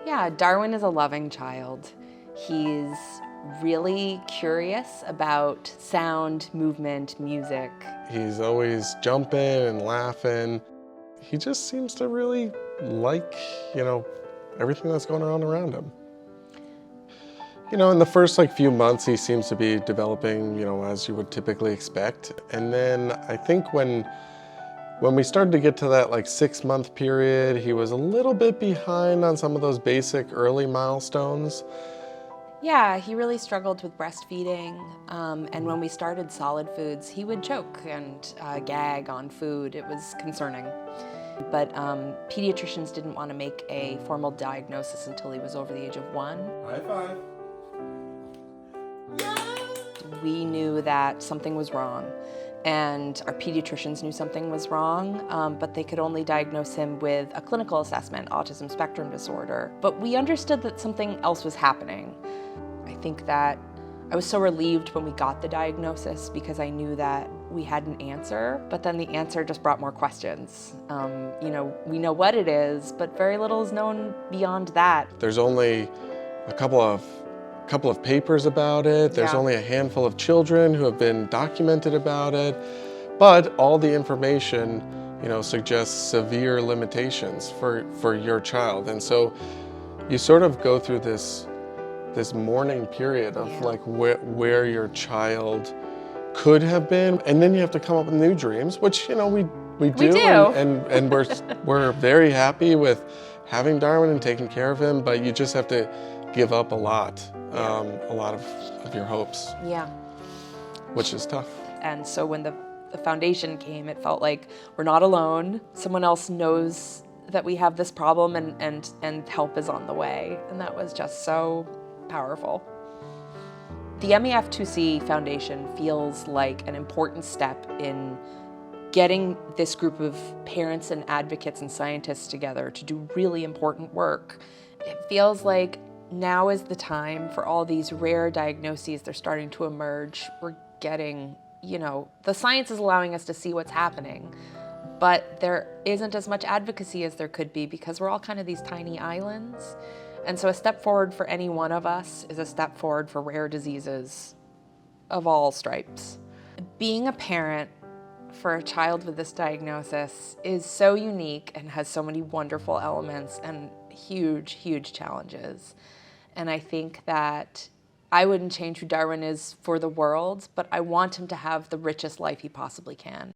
Yeah, Darwin is a loving child. He's really curious about sound, movement, music. He's always jumping and laughing. He just seems to really like, everything that's going on around him. In the first few months, he seems to be developing, as you would typically expect. And then I think when we started to get to that 6-month period, he was a little bit behind on some of those basic early milestones. Yeah, he really struggled with breastfeeding, and when we started solid foods, he would choke and gag on food. It was concerning. But pediatricians didn't want to make a formal diagnosis until he was over the age of 1. High five. We knew that something was wrong, and our pediatricians knew something was wrong, but they could only diagnose him with a clinical assessment, autism spectrum disorder. But we understood that something else was happening. I think that I was so relieved when we got the diagnosis because I knew that we had an answer, but then the answer just brought more questions. We know what it is, but very little is known beyond that. There's only a couple of papers about it. There's only a handful of children who have been documented about it, but all the information, suggests severe limitations for your child. And so you sort of go through this mourning period of where your child could have been, and then you have to come up with new dreams, which we do. And we're very happy with having Darwin and taking care of him, but you just have to give up a lot of your hopes. Yeah. Which is tough. And so when the foundation came, it felt like we're not alone. Someone else knows that we have this problem and help is on the way. And that was just so powerful. The MEF2C Foundation feels like an important step in getting this group of parents and advocates and scientists together to do really important work. It feels like now is the time for all these rare diagnoses. They're starting to emerge. We're getting, the science is allowing us to see what's happening, but there isn't as much advocacy as there could be because we're all kind of these tiny islands. And so a step forward for any one of us is a step forward for rare diseases of all stripes. Being a parent for a child with this diagnosis is so unique and has so many wonderful elements and huge, huge challenges. And I think that I wouldn't change who Darwin is for the world, but I want him to have the richest life he possibly can.